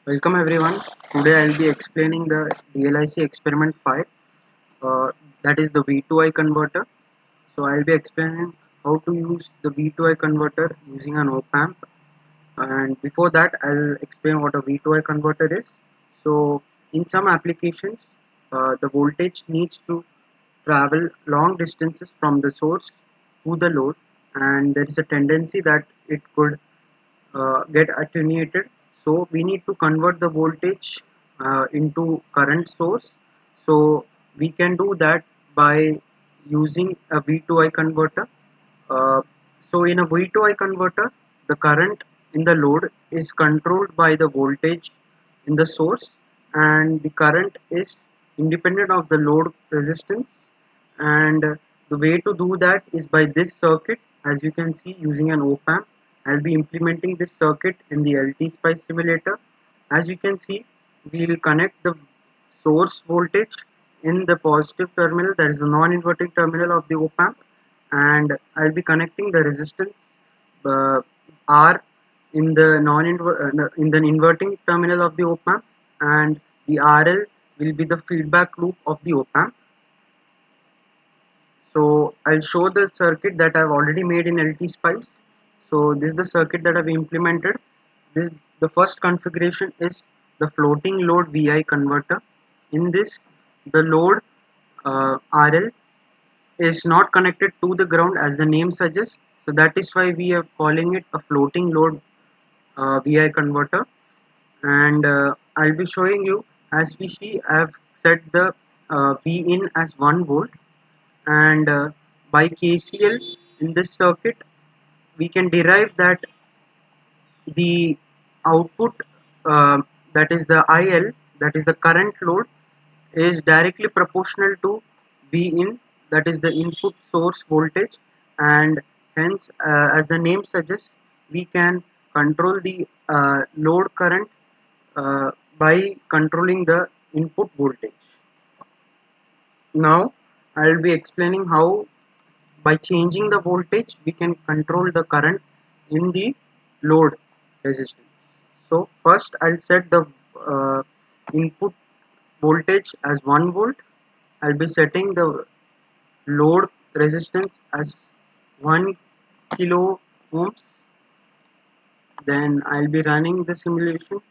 Welcome everyone. Today I'll be explaining the DLIC experiment 5, uh, that is the V2I converter. So I'll be explaining how to use the V2I converter using an op amp, and before that I'll explain what a V2I converter is. So in some applications, the voltage needs to travel long distances from the source to the load, and there is a tendency that it could get attenuated. So we need to convert the voltage into current source. So we can do that by using a V2I converter. uh, so in a V2I converter, the current in the load is controlled by the voltage in the source, and the current is independent of the load resistance. And the way to do that is by this circuit. As you can see, using an op amp, I'll be implementing this circuit in the LT Spice simulator. As you can see, we'll connect the source voltage in the positive terminal, that is the non-inverting terminal of the op amp, and I'll be connecting the resistance uh, R in the in the inverting terminal of the op amp, and the RL will be the feedback loop of the op amp. So I'll show the circuit that I've already made in LT Spice. So this is the circuit that I've implemented. This the first configuration is the floating load VI converter. In this, the load RL is not connected to the ground as the name suggests. So that is why we are calling it a floating load VI converter. And I'll be showing you, as we see, I've set the V in as 1 volt, and by KCL in this circuit we can derive that the output, uh, that is the IL, that is the current load, is directly proportional to V in, that is the input source voltage, and hence, as the name suggests, we can control the load current by controlling the input voltage. Now I'll be explaining how by changing the voltage we can control the current in the load resistance. So first I'll set the input voltage as 1 volt. I'll be setting the load resistance as 1 kilo ohms. Then I'll be running the simulation.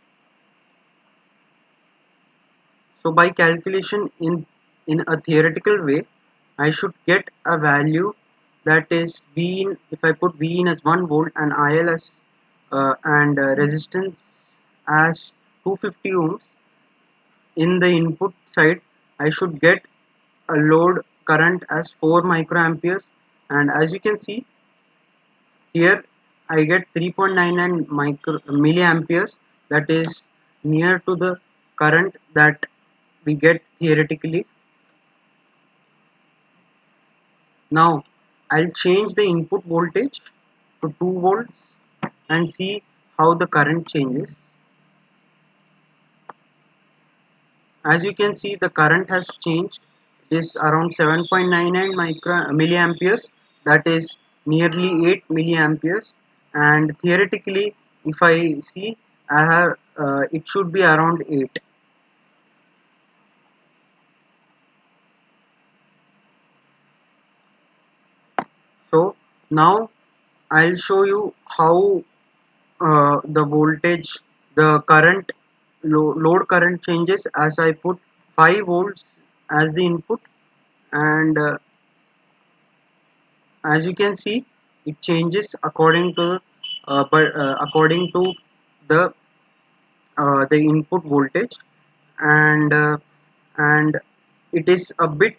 So by calculation in a theoretical way, I should get a value that is V in. If I put V in as 1 volt and IL as and resistance as 250 ohms in the input side, I should get a load current as 4 microamperes. And as you can see here, I get 3.99 milliamperes, that is near to the current that we get theoretically. Now I'll change the input voltage to 2 volts and see how the current changes. As you can see, the current has changed. It is around 7.99 milliamperes, that is nearly 8 milliamperes. And theoretically, if I see, I have it should be around 8. So now I'll show you how the voltage, the current, load current changes as I put 5 volts as the input, and as you can see, it changes according to according to the the input voltage, and and it is a bit,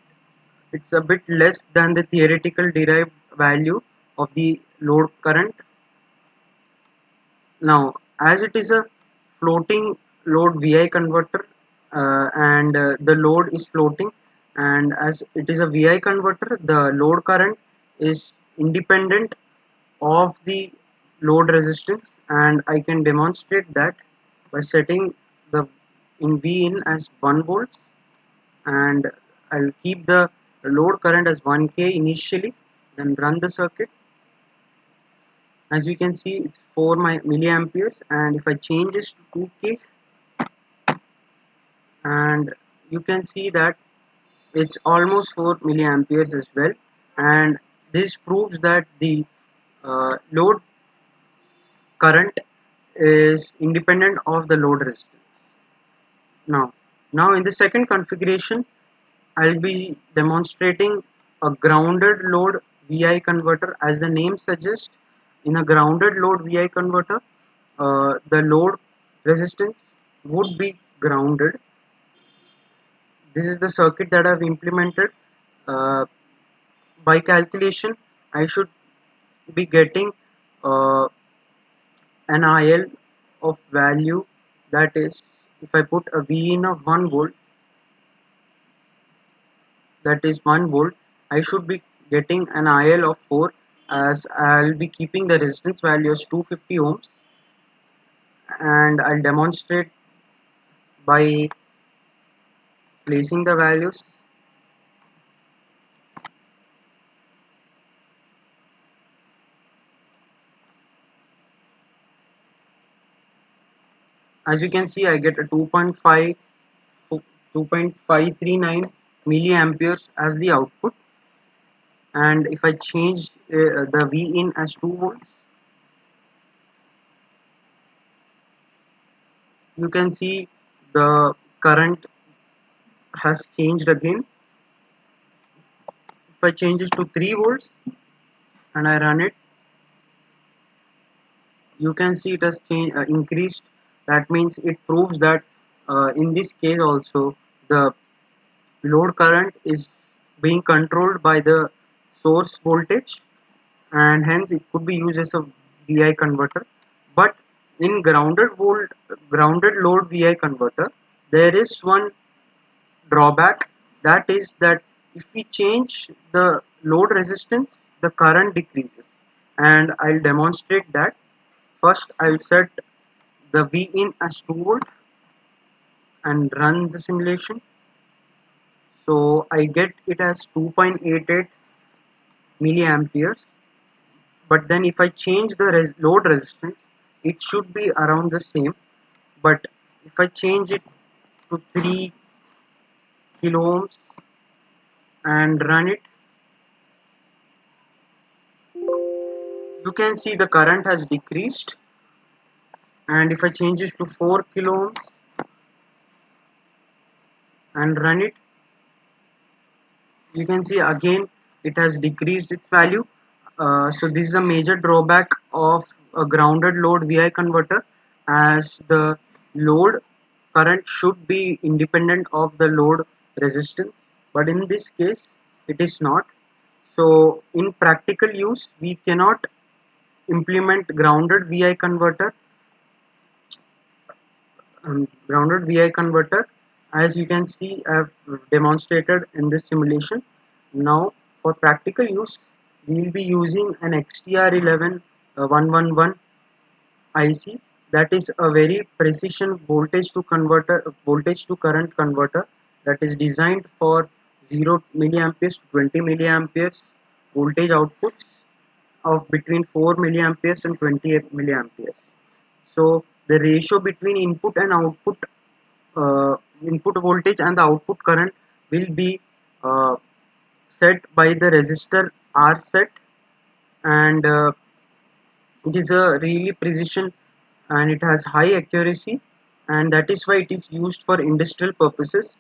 it's a bit less than the theoretical derived value of the load current. Now, as it is a floating load VI converter, and the load is floating, and as it is a VI converter, the load current is independent of the load resistance, and I can demonstrate that by setting the V in as 1 volts, and I'll keep the load current as 1k initially, then run the circuit. As you can see, it's 4 milliamperes, and if I change this to 2k, and you can see that it's almost 4 milliamperes as well, and this proves that the load current is independent of the load resistance. Now, in the second configuration, I'll be demonstrating a grounded load VI converter. As the name suggests, in a grounded load VI converter, the load resistance would be grounded. This is the circuit that I've implemented. Uh, by calculation, I should be getting uh, an IL of value, that is, if I put a V in of 1 volt, that is 1 volt, I should be getting an IL of 4, as I'll be keeping the resistance value as 250 ohms, and I'll demonstrate by placing the values. As you can see, I get a 2.539 milliamperes as the output, and if I change the V in as 2 volts, you can see the current has changed again. If I change it to 3 volts and I run it, you can see it has changed, increased. That means it proves that in this case also the load current is being controlled by the source voltage, and hence it could be used as a VI converter. But in grounded load VI converter, there is one drawback, that is that if we change the load resistance, the current decreases, and I'll demonstrate that. First, I'll set the V in as 2 volt and run the simulation. So I get it as 2.88 milliamperes, but then if I change the load resistance, it should be around the same. But if I change it to 3 kilo ohms and run it, you can see the current has decreased. And if I change it to 4 kilo ohms and run it, you can see again it has decreased its value. So this is a major drawback of a grounded load VI converter, as the load current should be independent of the load resistance, but in this case it is not. So in practical use, we cannot implement grounded VI converter, as you can see I have demonstrated in this simulation. Now for practical use, we will be using an XTR11 111 IC, that is a very precision voltage to current converter, that is designed for 0 milliamperes to 20 milliamperes voltage outputs of between 4 milliamperes and 28 milliamperes. So the ratio between input voltage and the output current will be uh, set by the resistor R set, and it is a really precision and it has high accuracy, and that is why it is used for industrial purposes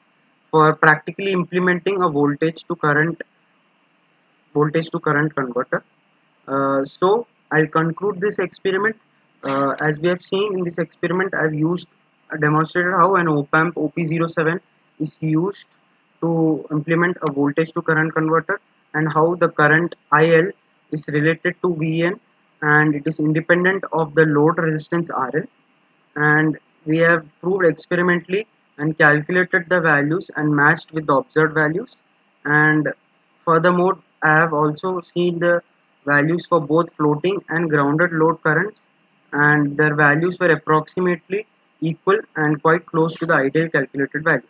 for practically implementing a voltage to current converter. So I'll conclude this experiment. As we have seen in this experiment, I've used demonstrated how an op-amp OP07 is used to implement a voltage to current converter, and how the current IL is related to VN and it is independent of the load resistance RL, and we have proved experimentally and calculated the values and matched with the observed values. And furthermore, I have also seen the values for both floating and grounded load currents, and their values were approximately equal and quite close to the ideal calculated value.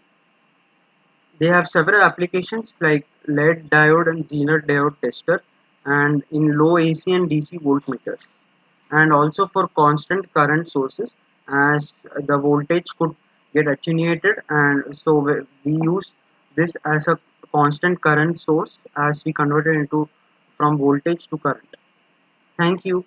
They have several applications like LED diode and Zener diode tester, and in low AC and DC voltmeters, and also for constant current sources, as the voltage could get attenuated, and so we use this as a constant current source as we convert it into from voltage to current. Thank you.